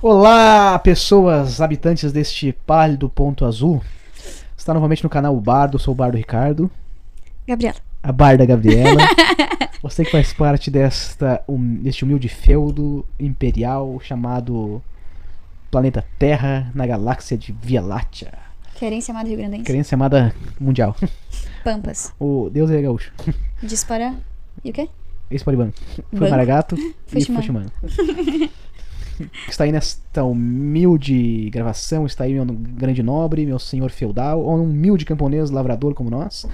Olá, pessoas habitantes deste pálido ponto azul. Está novamente no canal O Bardo, sou o Bardo Ricardo. Gabriela. A Barda Gabriela. Você que faz parte deste humilde feudo imperial chamado Planeta Terra na galáxia de Via Láctea. Querência amada Rio Grandense. Querência amada mundial. Pampas. O Deus é gaúcho. Dispara. E o quê? Ex-Paribano. Foi Banco. Maragato e Fuximano. Fuximano. Está aí nesta humilde gravação, está aí meu grande nobre, meu senhor feudal, ou um humilde camponês lavrador como nós,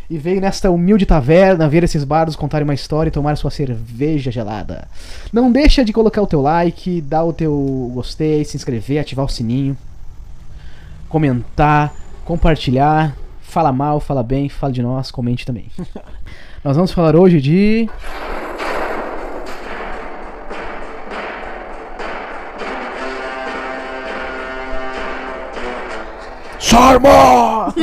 e veio nesta humilde taverna ver esses bardos contarem uma história e tomar sua cerveja gelada. Não deixa de colocar o teu like, dar o teu gostei, se inscrever, ativar o sininho, comentar, compartilhar, fala mal, fala bem, fala de nós, comente também. Nós vamos falar hoje de... Sarma!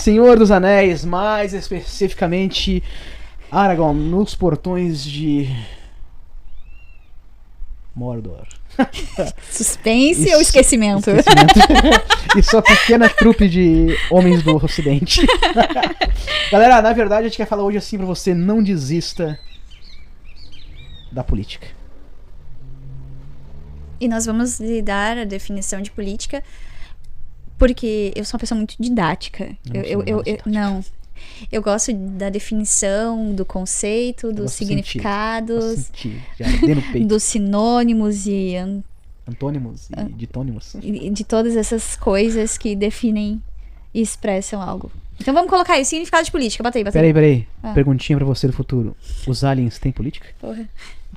Senhor dos Anéis, mais especificamente Aragorn, nos portões de Mordor. Suspense ou esquecimento? E sua pequena trupe de homens do ocidente. Galera, na verdade a gente quer falar hoje assim pra você: não desista da política. E nós vamos lhe dar a definição de política, porque eu sou uma pessoa muito didática. Não. Eu gosto da definição, do conceito, dos significados, dos sinônimos e antônimos e ditônimos. de todas essas coisas que definem e expressam algo. Então vamos colocar aí, significado de política. Bota aí. Peraí. Perguntinha pra você do futuro. Os aliens têm política? Porra.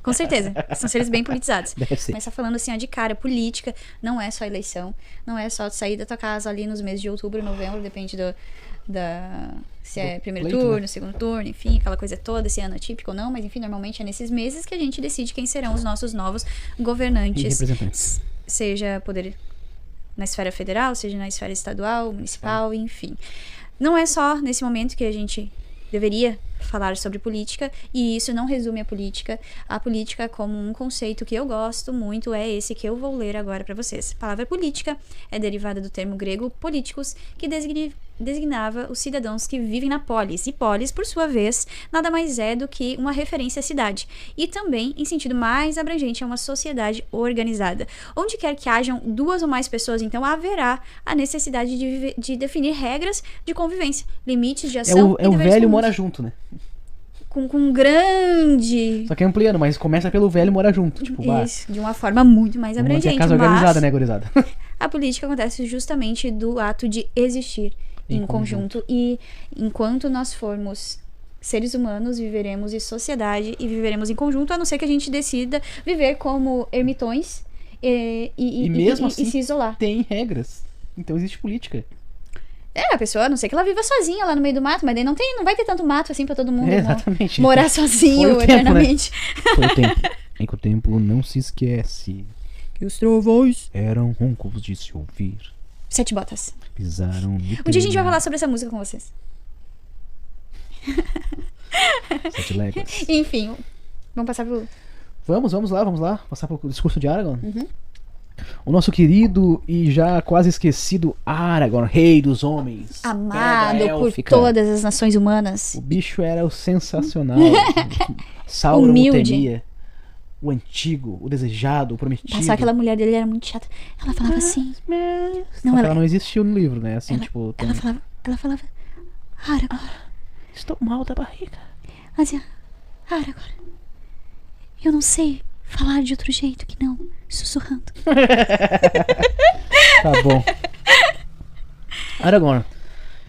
Com certeza, são seres bem politizados. Deve ser. Mas tá falando assim, ó, de cara, política não é só eleição, não é só sair da tua casa ali nos meses de outubro, novembro, depende se é primeiro pleito, turno, né? segundo turno, enfim, aquela coisa toda, se é ano atípico ou não, mas enfim, normalmente é nesses meses que a gente decide quem serão os nossos novos governantes. E representantes. Seja poder na esfera federal, seja na esfera estadual, municipal, enfim. Não é só nesse momento que a gente deveria falar sobre política, e isso não resume a política. A política, como um conceito que eu gosto muito, é esse que eu vou ler agora para vocês. A palavra política é derivada do termo grego politicos, que designava os cidadãos que vivem na polis. E polis, por sua vez, nada mais é do que uma referência à cidade. E também, em sentido mais abrangente, é uma sociedade organizada. Onde quer que hajam duas ou mais pessoas, então haverá a necessidade de definir regras de convivência, limites de ação É o velho mora junto, né? Com grande... Só que é ampliando, mas começa pelo velho mora junto. Tipo, Isso, de uma forma muito mais abrangente. É casa organizada, né, gurizada? A política acontece justamente do ato de existir em conjunto. E enquanto nós formos seres humanos, viveremos em sociedade e viveremos em conjunto, a não ser que a gente decida viver como ermitões e mesmo assim, se isolar. Tem regras. Então existe política. A pessoa, a não ser que ela viva sozinha lá no meio do mato, mas daí não vai ter tanto mato assim pra todo mundo exatamente. Morar sozinho eternamente. Foi o tempo. Em que o tempo não se esquece que os trovões eram roncos de se ouvir. 7 botas. Pisaram no Um dia a gente vai falar sobre essa música com vocês. 7 léguas. Enfim, vamos passar pro... Vamos lá. Passar pro discurso de Aragorn. O nosso querido e já quase esquecido Aragorn, rei dos homens. Amado por todas as nações humanas. O bicho era o sensacional. Sauron humilde. O temia. O antigo, o desejado, o prometido. Só aquela mulher dele era muito chata. Ela falava assim... Ela não existiu no livro, né? Assim, ela falava... Aragorn, estou mal da barriga. Ela dizia... Aragorn, eu não sei falar de outro jeito que não sussurrando. Tá bom. Aragorn.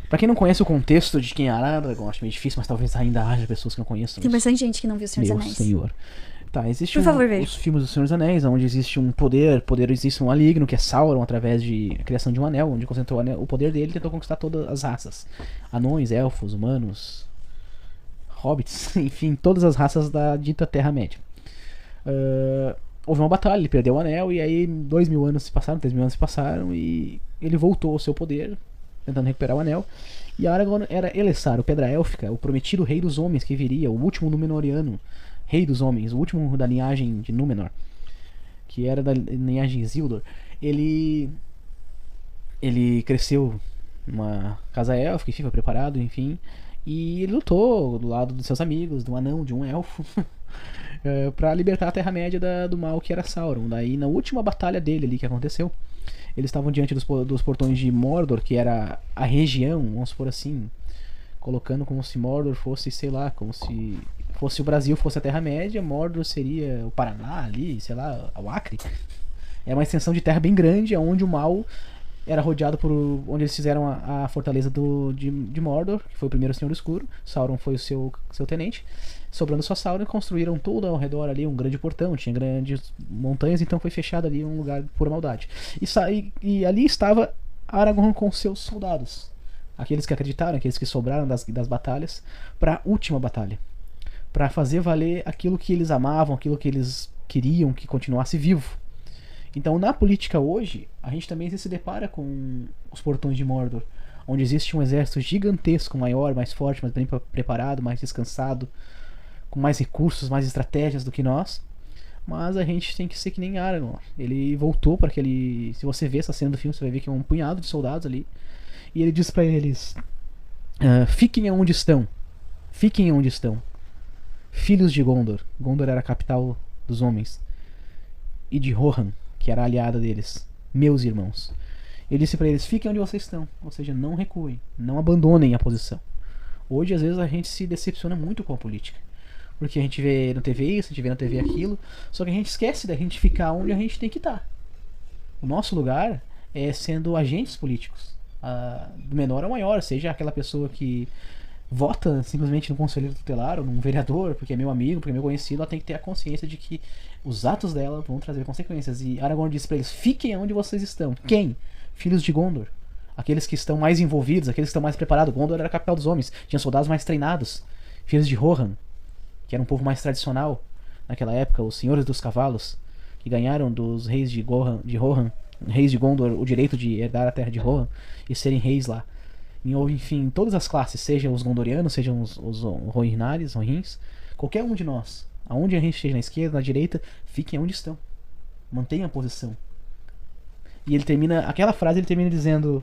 Pra quem não conhece o contexto de quem é Aragorn, acho meio difícil, mas talvez ainda haja pessoas que não conheçam. Tem bastante gente que não viu o Senhor dos Anéis. Senhor. Tá, existe os filmes do Senhor dos Anéis, onde existe um poder existe um maligno, que é Sauron, através de a criação de um anel, onde concentrou o poder dele e tentou conquistar todas as raças. Anões, elfos, humanos, hobbits, enfim, todas as raças da dita Terra-média. Houve uma batalha, ele perdeu o anel, e aí 2.000 anos se passaram, 3.000 anos se passaram, e ele voltou ao seu poder, tentando recuperar o anel. E Aragorn era Elessar, o Pedra Élfica, o prometido rei dos homens que viria, o último Númenoriano, rei dos homens, o último da linhagem de Númenor. que era da linhagem Isildur, ele cresceu numa casa élfica, enfim, foi preparado, enfim, e ele lutou do lado dos seus amigos, de um anão, de um elfo, pra libertar a Terra-média do mal que era Sauron. Daí, na última batalha dele ali que aconteceu, eles estavam diante dos portões de Mordor, que era a região, vamos supor assim, colocando como se Mordor fosse, sei lá, como se fosse o Brasil, fosse a Terra-média, Mordor seria o Paraná ali, sei lá, o Acre. É uma extensão de terra bem grande, onde o mal era rodeado por onde eles fizeram a fortaleza de Mordor, que foi o primeiro Senhor Escuro. Sauron foi o seu tenente. Sobrando só Sauron, construíram tudo ao redor ali, um grande portão, tinha grandes montanhas, então foi fechado ali um lugar de pura maldade. E ali estava Aragorn com seus soldados, aqueles que acreditaram, aqueles que sobraram das batalhas, para a última batalha, para fazer valer aquilo que eles amavam, aquilo que eles queriam que continuasse vivo. Então, na política hoje, a gente também se depara com os portões de Mordor, onde existe um exército gigantesco, maior, mais forte, mais bem preparado, mais descansado, com mais recursos, mais estratégias do que nós. Mas a gente tem que ser que nem Aragorn. Ele voltou para aquele... Se você ver essa cena do filme, você vai ver que é um punhado de soldados ali. E ele diz para eles: fiquem onde estão. Fiquem onde estão. Filhos de Gondor. Gondor era a capital dos homens. E de Rohan, que era a aliada deles, meus irmãos. Ele disse para eles: fiquem onde vocês estão, ou seja, não recuem, não abandonem a posição. Hoje, às vezes, a gente se decepciona muito com a política, porque a gente vê na TV isso, a gente vê na TV aquilo, só que a gente esquece da gente ficar onde a gente tem que estar. O nosso lugar é sendo agentes políticos, do menor ao maior, seja aquela pessoa que vota simplesmente no conselheiro tutelar ou num vereador, porque é meu amigo, porque é meu conhecido, ela tem que ter a consciência de que os atos dela vão trazer consequências. E Aragorn disse para eles: fiquem onde vocês estão. Quem? Filhos de Gondor. Aqueles que estão mais envolvidos, aqueles que estão mais preparados. Gondor era a capital dos homens, tinha soldados mais treinados. Filhos de Rohan, que era um povo mais tradicional naquela época, os senhores dos cavalos, que ganharam dos reis de Rohan, reis de Gondor, o direito de herdar a terra de Rohan e serem reis lá. Enfim, todas as classes, sejam os Gondorianos, sejam os Rohirris, qualquer um de nós, aonde a gente esteja, na esquerda, na direita, fiquem onde estão. Mantenham a posição. E aquela frase ele termina dizendo: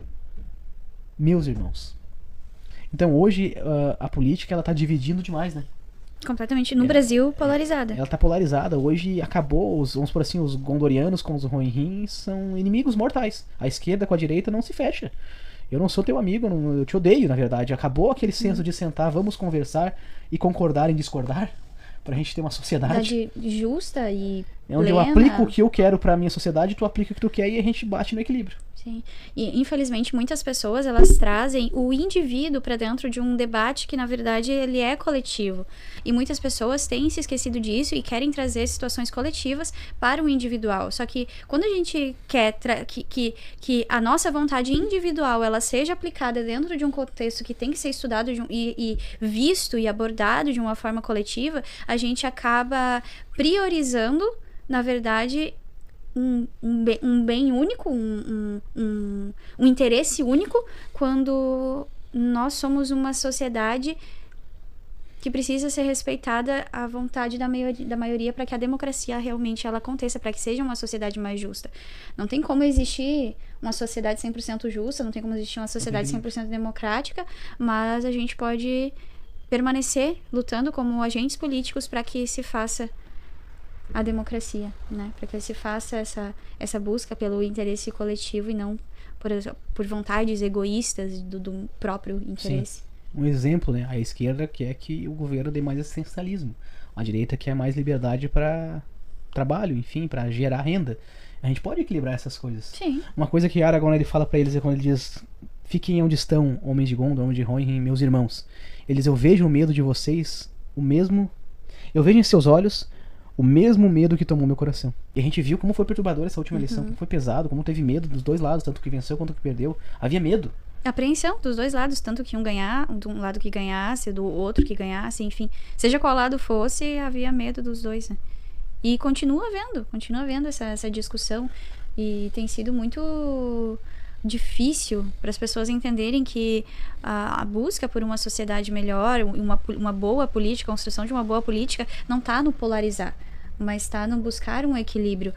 meus irmãos. Então hoje a política ela tá dividindo demais, né? Completamente. No Brasil, polarizada. Ela tá polarizada. Hoje acabou, vamos por assim, os Gondorianos com os Rohirrim são inimigos mortais. A esquerda com a direita não se fecha. Eu não sou teu amigo, eu te odeio, na verdade. Acabou aquele senso de sentar, vamos conversar e concordar em discordar, pra gente ter uma sociedade justa e onde eu aplico o que eu quero pra minha sociedade, tu aplica o que tu quer e a gente bate no equilíbrio. Sim. E infelizmente muitas pessoas elas trazem o indivíduo para dentro de um debate que na verdade ele é coletivo. E muitas pessoas têm se esquecido disso e querem trazer situações coletivas para o individual. Só que quando a gente quer que a nossa vontade individual ela seja aplicada dentro de um contexto que tem que ser estudado e visto e abordado de uma forma coletiva, a gente acaba priorizando, na verdade, um bem único, um interesse único, quando nós somos uma sociedade que precisa ser respeitada a vontade da maioria para que a democracia realmente ela aconteça, para que seja uma sociedade mais justa. Não tem como existir uma sociedade 100% justa, não tem como existir uma sociedade 100% democrática, mas a gente pode permanecer lutando como agentes políticos para que se faça a democracia, né? Para que se faça essa busca pelo interesse coletivo e não por vontades egoístas do próprio interesse. Sim. Um exemplo, né? A esquerda quer que o governo dê mais essencialismo. A direita quer mais liberdade para trabalho, enfim, para gerar renda. A gente pode equilibrar essas coisas. Sim. Uma coisa que Aragorn ele fala para eles é quando ele diz: fiquem onde estão, homens de Gondor, homens de Rohirrim, meus irmãos. Eles: eu vejo o medo de vocês, eu vejo em seus olhos o mesmo medo que tomou meu coração. E a gente viu como foi perturbador essa última eleição, como foi pesado, como teve medo dos dois lados, tanto que venceu quanto que perdeu. Havia medo. Apreensão dos dois lados, tanto que de um lado que ganhasse, do outro que ganhasse, enfim. Seja qual lado fosse, havia medo dos dois, né? E continua havendo essa discussão. E tem sido muito difícil para as pessoas entenderem que a busca por uma sociedade melhor, uma boa política, a construção de uma boa política, não está no polarizar. mas está no buscar um equilíbrio.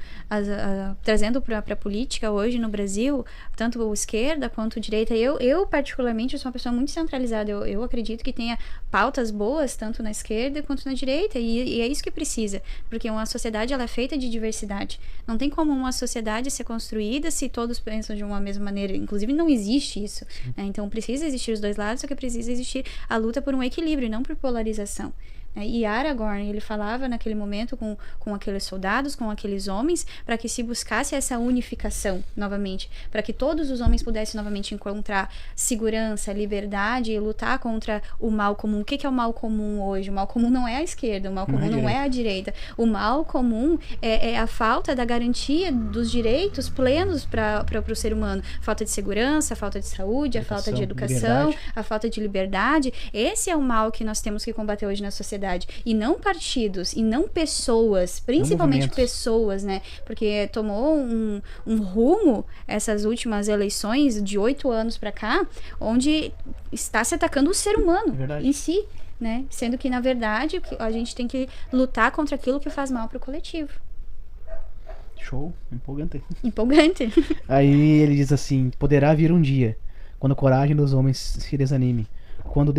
Trazendo para a política hoje no Brasil, tanto esquerda quanto direita, eu particularmente sou uma pessoa muito centralizada, eu acredito que tenha pautas boas tanto na esquerda quanto na direita, e é isso que precisa, porque uma sociedade ela é feita de diversidade. Não tem como uma sociedade ser construída se todos pensam de uma mesma maneira, inclusive não existe isso, né? Então precisa existir os dois lados, só que precisa existir a luta por um equilíbrio, não por polarização. E Aragorn, ele falava naquele momento com aqueles soldados, com aqueles homens, para que se buscasse essa unificação novamente, para que todos os homens pudessem novamente encontrar segurança, liberdade e lutar contra o mal comum. O que é o mal comum hoje? O mal comum não é a esquerda, o mal comum não é a direita. O mal comum é a falta da garantia dos direitos plenos para o ser humano. Falta de segurança, falta de saúde, a falta de educação, a falta de liberdade. Esse é o mal que nós temos que combater hoje na sociedade. E não partidos, e não pessoas, principalmente pessoas, né? Porque tomou um rumo essas últimas eleições de 8 anos para cá, onde está se atacando o ser humano em si, né? Sendo que, na verdade, a gente tem que lutar contra aquilo que faz mal para o coletivo. Show, empolgante. Empolgante. Aí ele diz assim: poderá vir um dia, quando a coragem dos homens se desanime, quando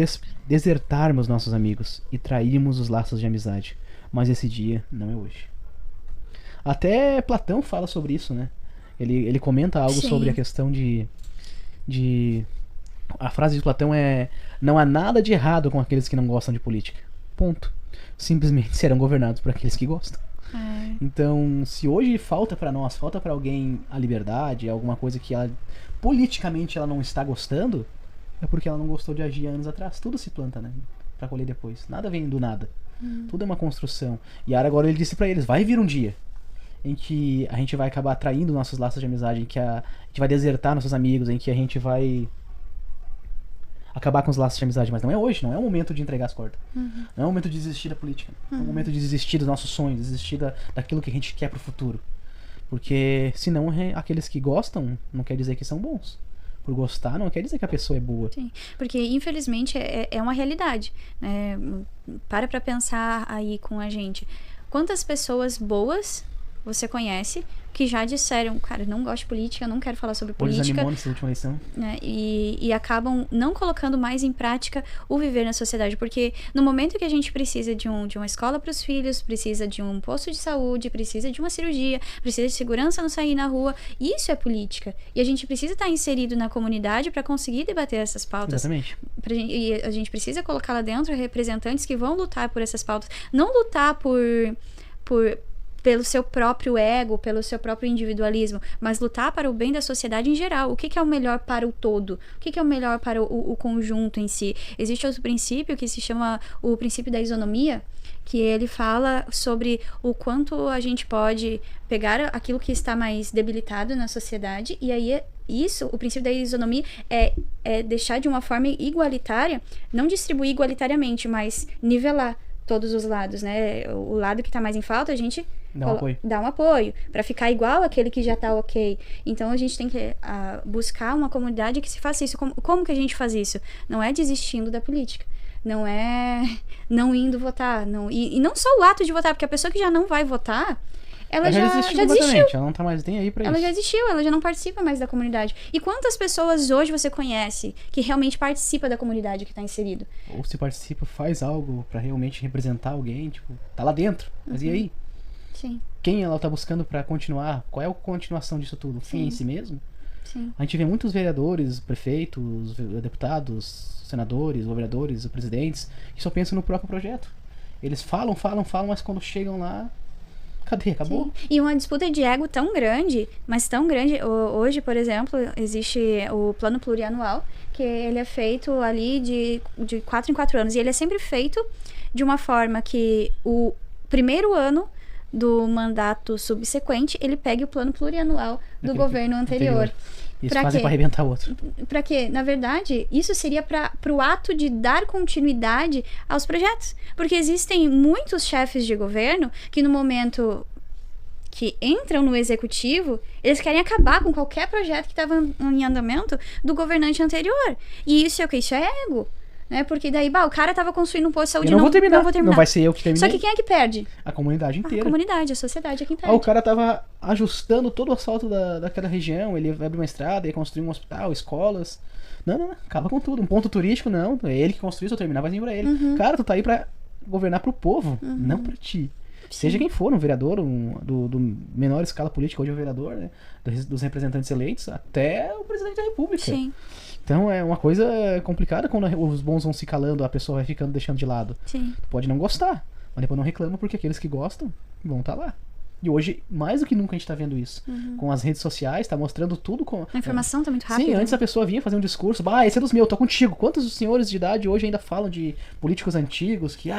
desertarmos nossos amigos e trairmos os laços de amizade. Mas esse dia não é hoje. Até Platão fala sobre isso, né? Ele comenta algo sobre a questão de... A frase de Platão é: não há nada de errado com aqueles que não gostam de política. Ponto. Simplesmente serão governados por aqueles que gostam. Então, se hoje falta pra nós, falta pra alguém a liberdade, alguma coisa que ela, politicamente ela não está gostando, é porque ela não gostou de agir anos atrás. Tudo se planta, né? Pra colher depois. Nada vem do nada. Tudo é uma construção. E agora ele disse pra eles: vai vir um dia em que a gente vai acabar traindo nossos laços de amizade, em que a gente vai desertar nossos amigos, em que a gente vai acabar com os laços de amizade. Mas não é hoje, não é o momento de entregar as cordas. Não é o momento de desistir da política. É o momento de desistir dos nossos sonhos, desistir daquilo que a gente quer pro futuro. Porque senão aqueles que gostam não quer dizer que são bons. Por gostar não quer dizer que a pessoa é boa. Sim, porque infelizmente é uma realidade, né? Para pensar aí com a gente. Quantas pessoas boas você conhece que já disseram: cara, não gosto de política, não quero falar sobre política. Desanimou nessa última eleição. Né? E acabam não colocando mais em prática o viver na sociedade. Porque no momento que a gente precisa de uma escola para os filhos, precisa de um posto de saúde, precisa de uma cirurgia, precisa de segurança não sair na rua, isso é política. E a gente precisa estar inserido na comunidade para conseguir debater essas pautas. Exatamente. E a gente precisa colocar lá dentro representantes que vão lutar por essas pautas. Não lutar pelo seu próprio ego, pelo seu próprio individualismo, mas lutar para o bem da sociedade em geral. O que é o melhor para o todo? O que é o melhor para o conjunto em si? Existe outro princípio que se chama o princípio da isonomia, que ele fala sobre o quanto a gente pode pegar aquilo que está mais debilitado na sociedade, e aí o princípio da isonomia é deixar de uma forma igualitária, não distribuir igualitariamente, mas nivelar todos os lados, né? O lado que está mais em falta, a gente dá um apoio para ficar igual aquele que já está ok. Então a gente tem que buscar uma comunidade que se faça isso. Como que a gente faz isso? Não é desistindo da política, não é não indo votar, e não só o ato de votar, porque a pessoa que já não vai votar, ela já desistiu. Ela não tá mais nem aí pra isso. Ela já desistiu, ela já não participa mais da comunidade. E quantas pessoas hoje você conhece que realmente participa da comunidade que tá inserido? Ou se participa, faz algo pra realmente representar alguém, tipo, tá lá dentro. Mas e aí? Sim. Quem ela tá buscando pra continuar? Qual é a continuação disso tudo? O fim em si mesmo? Sim. A gente vê muitos vereadores, prefeitos, deputados, senadores, governadores, presidentes, que só pensam no próprio projeto. Eles falam, mas quando chegam lá, cadê? Acabou? Sim. E uma disputa de ego tão grande, mas tão grande. Hoje, por exemplo, existe o plano plurianual, que ele é feito ali de 4 em 4 anos. E ele é sempre feito de uma forma que o primeiro ano do mandato subsequente, ele pegue o plano plurianual do governo anterior. Isso fazem para arrebentar o outro. Para quê? Na verdade, isso seria para o ato de dar continuidade aos projetos. Porque existem muitos chefes de governo que no momento que entram no executivo, eles querem acabar com qualquer projeto que estava em andamento do governante anterior. E isso é o que? Isso é ego. né? Porque daí, o cara tava construindo um posto de saúde, eu não vou terminar. Não Não vai ser eu que terminei. Só que quem é que perde? A comunidade inteira. A comunidade, a sociedade é quem perde. O cara tava ajustando todo o asfalto daquela região, ele vai abrir uma estrada, ia construir um hospital, escolas. Não, acaba com tudo. Um ponto turístico, não. É ele que construiu, se eu terminar, vai vir pra ele. Cara, tu tá aí pra governar pro povo, não pra ti. Sim. Seja quem for, um vereador, do menor escala política, hoje é o vereador, né? Dos representantes eleitos, até o presidente da república. Sim. Então é uma coisa complicada quando os bons vão se calando, a pessoa vai ficando deixando de lado. Sim. Tu pode não gostar, mas depois não reclama porque aqueles que gostam vão estar lá. E hoje, mais do que nunca, a gente tá vendo isso. Com as redes sociais, tá mostrando tudo com... A informação tá muito rápida. Sim, antes a pessoa vinha fazer um discurso, esse é dos meus, tô contigo. Quantos senhores de idade hoje ainda falam de políticos antigos que,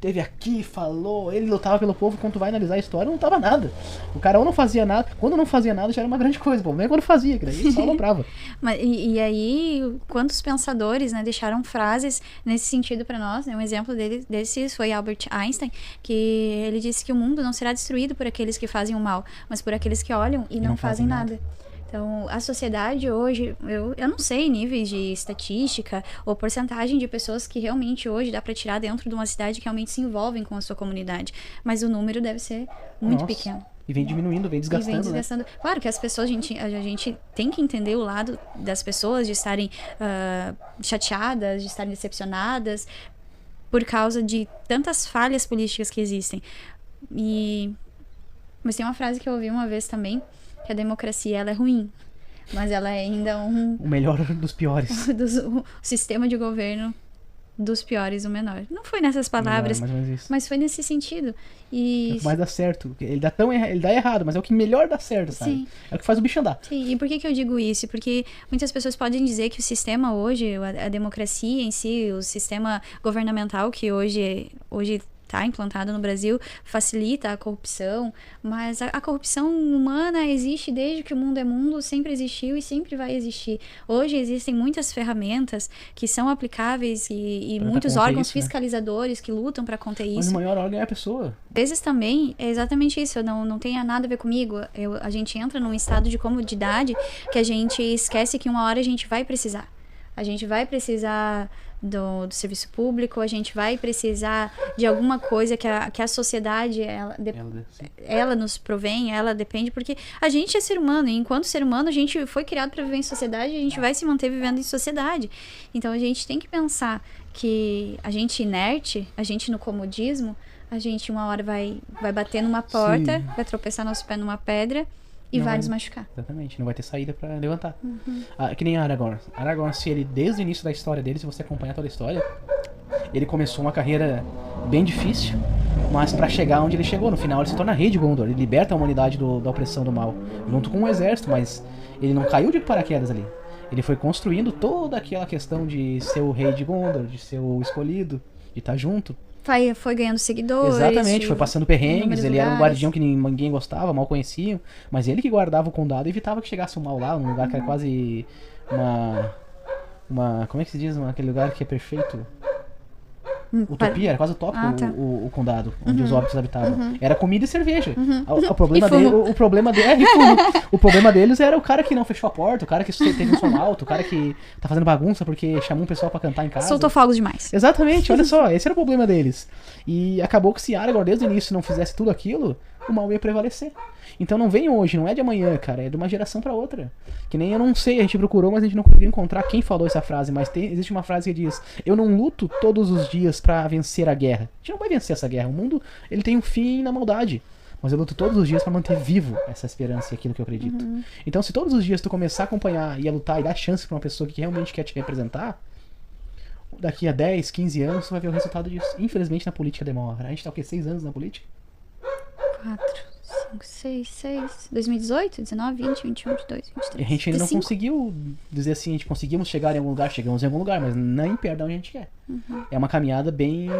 teve aqui, falou, ele lutava pelo povo, quando tu vai analisar a história, não tava nada. O cara ou não fazia nada, quando não fazia nada já era uma grande coisa, pô, nem quando fazia, que daí só aloprava. E aí, quantos pensadores, né, deixaram frases nesse sentido pra nós, né? Um exemplo desses foi Albert Einstein, que ele disse que o mundo não será destruído por aqueles que fazem o mal, mas por aqueles que olham e não fazem nada. Então, a sociedade hoje, eu não sei níveis de estatística ou porcentagem de pessoas que realmente hoje dá para tirar dentro de uma cidade que realmente se envolvem com a sua comunidade, mas o número deve ser muito pequeno. E vem diminuindo, vem desgastando, né? Claro que as pessoas, a gente tem que entender o lado das pessoas de estarem chateadas, de estarem decepcionadas por causa de tantas falhas políticas que existem. Mas tem uma frase que eu ouvi uma vez também, que a democracia ela é ruim, mas ela é ainda o melhor dos piores. O sistema de governo dos piores, o menor. Não foi nessas palavras, mas foi nesse sentido. É o que mais dá certo. Ele dá errado, mas é o que melhor dá certo, sabe? Sim. É o que faz o bicho andar. Sim, e por que eu digo isso? Porque muitas pessoas podem dizer que o sistema hoje, a democracia em si, o sistema governamental que hoje está implantado no Brasil, facilita a corrupção, mas a corrupção humana existe desde que o mundo é mundo, sempre existiu e sempre vai existir. Hoje existem muitas ferramentas que são aplicáveis e muitos órgãos fiscalizadores que lutam para conter isso. Mas o maior órgão é a pessoa. Às vezes também é exatamente isso, não tem nada a ver comigo. A gente entra num estado de comodidade que a gente esquece que uma hora a gente vai precisar. A gente vai precisar do serviço público, a gente vai precisar de alguma coisa que a sociedade ela nos provém, ela depende, porque a gente é ser humano, e enquanto ser humano a gente foi criado para viver em sociedade, a gente vai se manter vivendo em sociedade. Então a gente tem que pensar que a gente inerte, a gente no comodismo, a gente uma hora vai bater numa porta, vai tropeçar nosso pé numa pedra e vai nos machucar. Exatamente, não vai ter saída pra levantar. Que nem Aragorn. Aragorn, se ele, desde o início da história dele, se você acompanhar toda a história, ele começou uma carreira bem difícil, mas pra chegar onde ele chegou, no final ele se torna rei de Gondor, ele liberta a humanidade da opressão do mal, junto com um exército, mas ele não caiu de paraquedas ali. Ele foi construindo toda aquela questão de ser o rei de Gondor, de ser o escolhido, de estar junto. Foi ganhando seguidores. Exatamente, foi passando perrengues, ele era um guardião que ninguém gostava, mal conheciam, mas ele que guardava o condado e evitava que chegasse o mal lá, um lugar que era quase uma como é que se diz, aquele lugar que é perfeito? Utopia, era quase utópico o condado, onde os hobbits habitavam. Era comida e cerveja. O problema deles era o cara que não fechou a porta, o cara que teve um som alto, o cara que tá fazendo bagunça porque chamou um pessoal pra cantar em casa. Soltou fogos demais. Exatamente, olha só, esse era o problema deles. E acabou que se Aragorn desde o início não fizesse tudo aquilo, o mal ia prevalecer. Então não vem hoje, não é de amanhã, cara, é de uma geração pra outra. Que nem eu não sei, a gente procurou, mas a gente não conseguiu encontrar quem falou essa frase, mas existe uma frase que diz: eu não luto todos os dias pra vencer a guerra. A gente não vai vencer essa guerra, o mundo ele tem um fim na maldade. Mas eu luto todos os dias pra manter vivo essa esperança e aquilo que eu acredito. Então se todos os dias tu começar a acompanhar e a lutar e dar chance pra uma pessoa que realmente quer te representar, daqui a 10, 15 anos tu vai ver o resultado disso. Infelizmente na política demora. A gente tá o quê? 6 anos na política? 4, 5, 6, 2018, 19, 20, 21, 22, 23. E a gente ainda não conseguiu dizer assim, a gente conseguimos chegar em algum lugar, chegamos em algum lugar, mas nem perto de onde a gente quer. É uma caminhada bem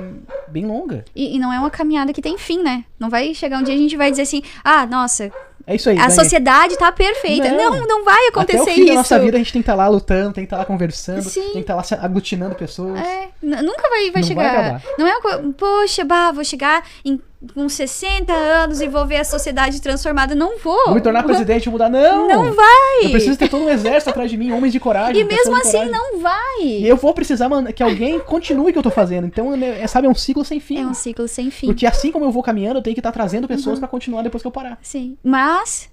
longa. E não é uma caminhada que tem fim, né? Não vai chegar um dia e a gente vai dizer assim, nossa, é isso aí, a sociedade tá perfeita. Não vai acontecer isso. Até o fim da nossa vida a gente tem que estar lá lutando, tem que estar lá conversando, tem que estar lá aglutinando pessoas. Nunca vai chegar. Vai acabar. Não é uma coisa, poxa, vou chegar em com 60 anos e vou ver a sociedade transformada. Não vou. Vou me tornar presidente e mudar. Não! Não vai! Eu preciso ter todo um exército atrás de mim, homens de coragem. E mesmo assim não vai. E eu vou precisar que alguém continue o que eu tô fazendo. Então, sabe, é um ciclo sem fim. É um ciclo sem fim. Porque assim como eu vou caminhando, eu tenho que estar trazendo pessoas pra continuar depois que eu parar. Sim. Mas,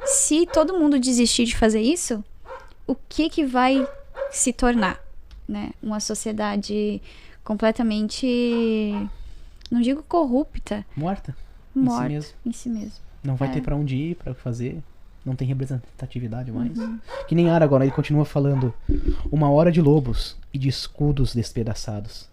se todo mundo desistir de fazer isso, o que vai se tornar, né? Uma sociedade completamente, não digo corrupta. Morta. Em si mesmo. Não vai ter pra onde ir, pra o que fazer. Não tem representatividade mais. Que nem Aragorn, ele continua falando: uma hora de lobos e de escudos despedaçados.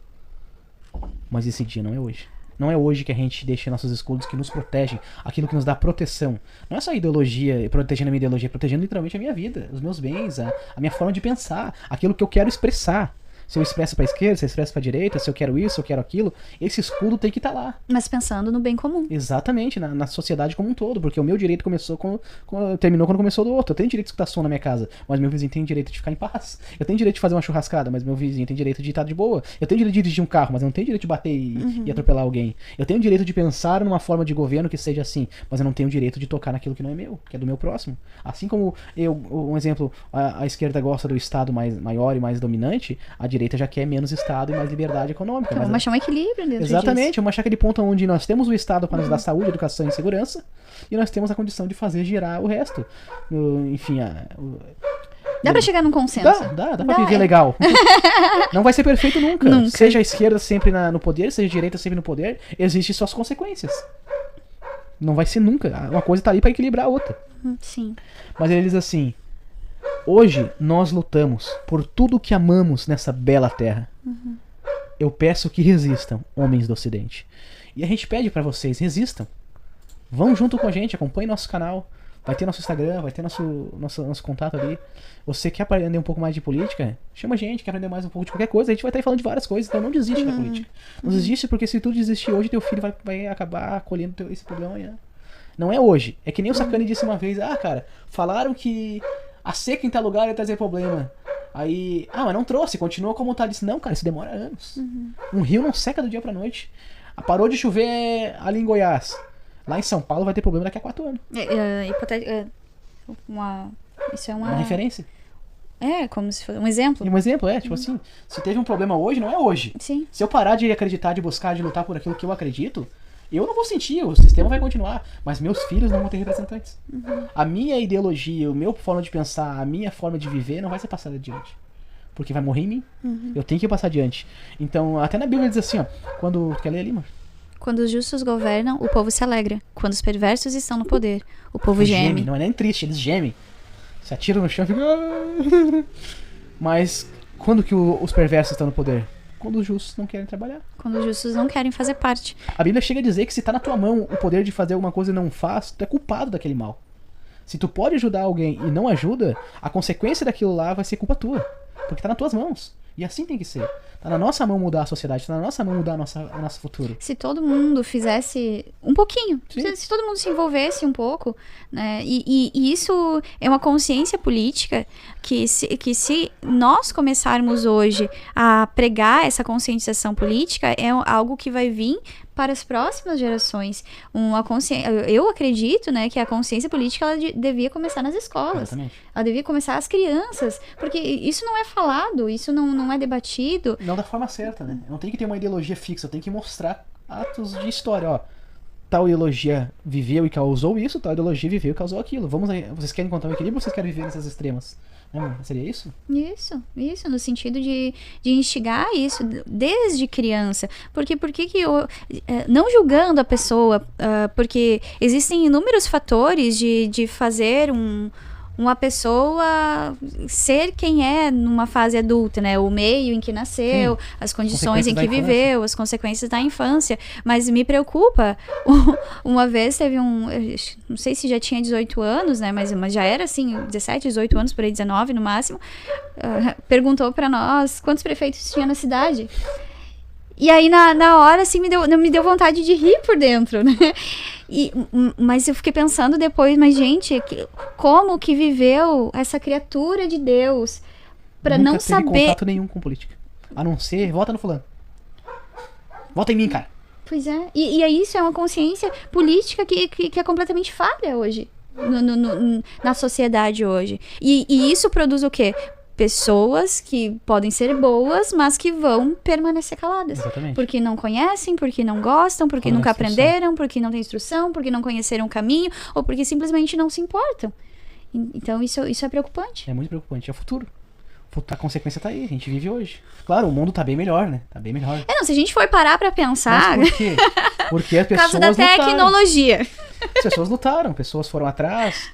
Mas esse dia não é hoje. Não é hoje que a gente deixa nossos escudos que nos protegem, aquilo que nos dá proteção. Não é só ideologia, protegendo a minha ideologia, protegendo literalmente a minha vida, os meus bens, a minha forma de pensar, aquilo que eu quero expressar. Se eu expresso pra esquerda, se eu expresso pra direita, se eu quero isso, se eu quero aquilo, esse escudo tem que estar lá. Mas pensando no bem comum. Exatamente, na sociedade como um todo, porque o meu direito terminou quando começou do outro. Eu tenho direito de escutar som na minha casa, mas meu vizinho tem direito de ficar em paz. Eu tenho direito de fazer uma churrascada, mas meu vizinho tem direito de estar de boa. Eu tenho direito de dirigir um carro, mas eu não tenho direito de bater e atropelar alguém. Eu tenho direito de pensar numa forma de governo que seja assim, mas eu não tenho direito de tocar naquilo que não é meu, que é do meu próximo. Assim como um exemplo, a esquerda gosta do Estado maior e mais dominante, a direita já quer menos Estado e mais liberdade econômica. Então, vamos achar um equilíbrio dentro Exatamente, disso. Vamos achar aquele ponto onde nós temos o Estado para nos dar saúde, educação e segurança, e nós temos a condição de fazer girar o resto. Enfim, dá pra chegar num consenso. Dá pra viver legal. Não vai ser perfeito nunca. Seja a esquerda sempre no poder, seja a direita sempre no poder, existem suas consequências. Não vai ser nunca. Uma coisa tá ali pra equilibrar a outra. Sim. Mas ele diz assim: hoje nós lutamos por tudo que amamos nessa bela terra. Eu peço que resistam, homens do Ocidente. E a gente pede pra vocês, resistam. Vão junto com a gente, acompanhem nosso canal. Vai ter nosso Instagram, vai ter nosso contato ali. Você quer aprender um pouco mais de política? Chama a gente, quer aprender mais um pouco de qualquer coisa. A gente vai estar falando de várias coisas, então não desiste da política. Não desiste, porque se tu desistir hoje, teu filho vai acabar colhendo esse problema amanhã. Não é hoje. É que nem o Sacani disse uma vez: cara, falaram que a seca em tal lugar ia trazer problema. Aí, mas não trouxe, continua como tá. Disse: não, cara, isso demora anos. Um rio não seca do dia pra noite. Parou de chover ali em Goiás. Lá em São Paulo vai ter problema daqui a 4 anos. Isso é uma referência? Como se fosse um exemplo. Um exemplo, tipo assim, se teve um problema hoje, não é hoje. Sim. Se eu parar de acreditar, de buscar, de lutar por aquilo que eu acredito, eu não vou sentir, o sistema vai continuar, mas meus filhos não vão ter representantes. A minha ideologia, o meu forma de pensar, a minha forma de viver não vai ser passada adiante. Porque vai morrer em mim. Eu tenho que passar adiante. Então, até na Bíblia diz assim, quando... Quer ler ali, mano? Quando os justos governam, o povo se alegra. Quando os perversos estão no poder, o povo geme. Não é nem triste, eles gemem. Se atiram no chão e ficam... Mas quando que os perversos estão no poder? Quando os justos não querem trabalhar. Quando os justos não querem fazer parte. A Bíblia chega a dizer que se tá na tua mão o poder de fazer alguma coisa e não faz, tu é culpado daquele mal. Se tu pode ajudar alguém e não ajuda, a consequência daquilo lá vai ser culpa tua. Porque tá nas tuas mãos. E assim tem que ser. Tá na nossa mão mudar a sociedade, tá na nossa mão mudar o nosso futuro. Se todo mundo fizesse um pouquinho, se todo mundo se envolvesse um pouco, né? E isso é uma consciência política que se nós começarmos hoje a pregar essa conscientização política, é algo que vai vir para as próximas gerações. Eu acredito, né, que a consciência política ela devia começar nas escolas. Exatamente. Ela devia começar às crianças, porque isso não é falado, isso não é debatido. Não da forma certa, né? Eu não tenho que ter uma ideologia fixa, eu tenho que mostrar atos de história, tal ideologia viveu e causou isso, tal ideologia viveu e causou aquilo. Vocês querem encontrar um equilíbrio ou vocês querem viver nessas extremas? Seria isso? Isso, no sentido de instigar isso desde criança. Porque que eu... Não julgando a pessoa, porque existem inúmeros fatores de fazer uma pessoa ser quem é numa fase adulta, né? O meio em que nasceu, as condições em que viveu, as consequências da infância. Mas me preocupa, uma vez teve não sei se já tinha 18 anos, né? Mas já era assim, 17, 18 anos, por aí 19 no máximo. Perguntou pra nós quantos prefeitos tinha na cidade. E aí, na hora, assim, me deu vontade de rir por dentro, né? Mas eu fiquei pensando depois, mas gente, como que viveu essa criatura de Deus pra não saber... Nunca teve contato nenhum com política. A não ser, vota no fulano. Vota em mim, cara. Pois é. E é isso, é uma consciência política que é completamente falha hoje. Na sociedade hoje. E isso produz o quê? Pessoas que podem ser boas, mas que vão permanecer caladas. Exatamente. Porque não conhecem, porque não gostam, porque nunca aprenderam, porque não têm instrução, porque não conheceram o caminho, ou porque simplesmente não se importam. Então isso é preocupante. É muito preocupante. É o futuro. A consequência tá aí, a gente vive hoje. Claro, o mundo tá bem melhor, né? Tá bem melhor. Se a gente for parar pra pensar... Mas por quê? Porque as pessoas lutaram. Por causa da tecnologia. As pessoas lutaram, pessoas foram atrás,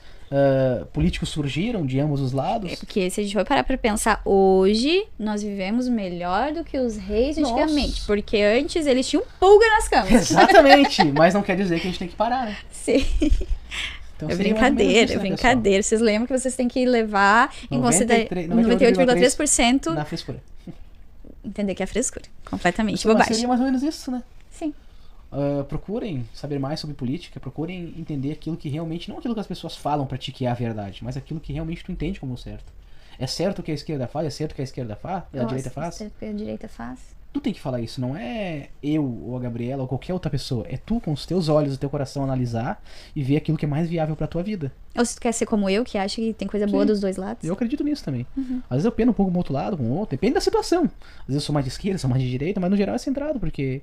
políticos surgiram de ambos os lados. Porque se a gente for parar pra pensar, hoje nós vivemos melhor do que os reis antigamente. Porque antes eles tinham pulga nas camas. Exatamente, mas não quer dizer que a gente tem que parar, né? Sim. Então, é brincadeira, isso, né, brincadeira. Pessoal? Vocês lembram que vocês têm que levar em consideração 98,3% na frescura. Entender que é frescura. Completamente bobagem. Seria mais ou menos isso, né? Sim. Procurem saber mais sobre política, procurem entender aquilo que realmente, não aquilo que as pessoas falam pra ti que é a verdade, mas aquilo que realmente tu entende como certo. É certo o que a esquerda faz? É certo o que a esquerda faz? A direita faz? É certo o que a direita faz? Tu tem que falar isso, não é eu ou a Gabriela ou qualquer outra pessoa. É tu com os teus olhos, o teu coração analisar e ver aquilo que é mais viável pra tua vida. Ou se tu quer ser como eu, que acha que tem coisa boa dos dois lados. Eu acredito nisso também. Às vezes eu peno um pouco pro outro lado, com o outro. Depende da situação. Às vezes eu sou mais de esquerda, sou mais de direita, mas no geral é centrado, porque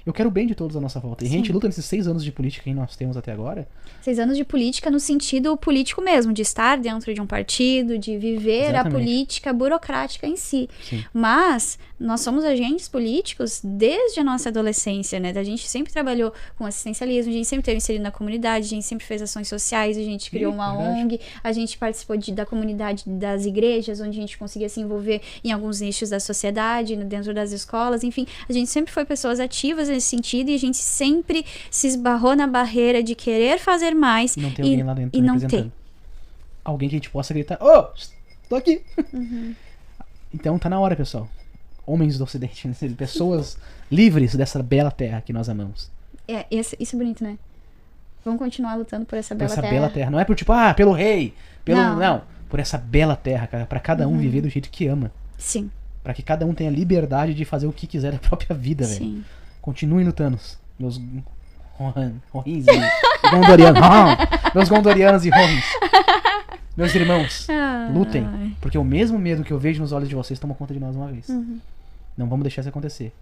eu quero o bem de todos à nossa volta. E a gente luta nesses 6 anos de política que nós temos até agora. 6 anos de política no sentido político mesmo, de estar dentro de um partido, de viver a política burocrática em si. Sim. Mas nós somos agentes políticos desde a nossa adolescência, né? A gente sempre trabalhou com assistencialismo, a gente sempre esteve inserido na comunidade, a gente sempre fez ações sociais, a gente criou uma ONG, a gente participou da comunidade das igrejas, onde a gente conseguia se envolver em alguns nichos da sociedade, dentro das escolas, enfim. A gente sempre foi pessoas ativas nesse sentido e a gente sempre se esbarrou na barreira de querer fazer mais e não ter alguém lá dentro e não representando. ter. Alguém que a gente possa gritar, tô aqui. Então tá na hora, pessoal. Homens do Ocidente, pessoas livres dessa bela terra que nós amamos. Isso é bonito, né? Vamos continuar lutando por essa bela terra. Por essa bela terra. Não é por tipo, pelo rei. Não. Por essa bela terra, cara. Pra cada um viver do jeito que ama. Sim. Pra que cada um tenha liberdade de fazer o que quiser da própria vida, velho. Sim. Continuem lutando. Meus Rohins e Gondorianos. Meus Gondorianos e Rohins. Meus irmãos, lutem. Porque o mesmo medo que eu vejo nos olhos de vocês toma conta de nós uma vez. Não vamos deixar isso acontecer.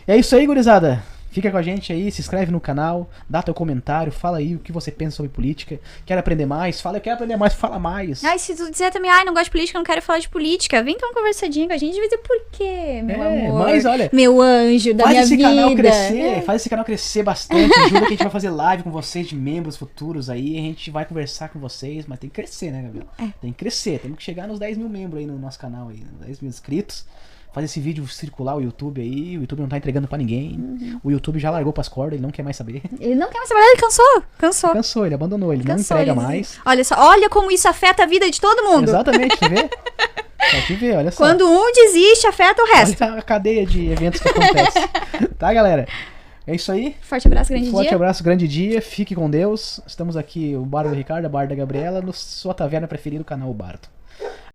É isso aí, gurizada. Fica com a gente aí, se inscreve no canal, dá teu comentário, fala aí o que você pensa sobre política. Quer aprender mais? Fala, eu quero aprender mais, fala mais. Se tu disser também, não gosto de política, não quero falar de política, vem então uma conversadinha com a gente e dizer por quê, meu amor. Mas olha, meu anjo da minha vida. Faz esse canal crescer bastante, ajuda que a gente vai fazer live com vocês de membros futuros aí, a gente vai conversar com vocês, mas tem que crescer, né, Gabriel? Tem que crescer, temos que chegar nos 10 mil membros aí no nosso canal aí, 10 mil inscritos. Fazer esse vídeo circular o YouTube aí. O YouTube não tá entregando pra ninguém. O YouTube já largou pras cordas, ele não quer mais saber. Ele não quer mais saber, ele cansou. Ele abandonou, ele não entrega mais. Olha só, olha como isso afeta a vida de todo mundo. Exatamente, te vê? Só te vê, olha só. Quando um desiste, afeta o resto. Olha a cadeia de eventos que acontece. Tá, galera? É isso aí. Forte abraço, grande dia. Forte abraço, grande dia. Fique com Deus. Estamos aqui, o Bar do Ricardo, a Bar da Gabriela, no sua taverna preferida, o canal Bardo.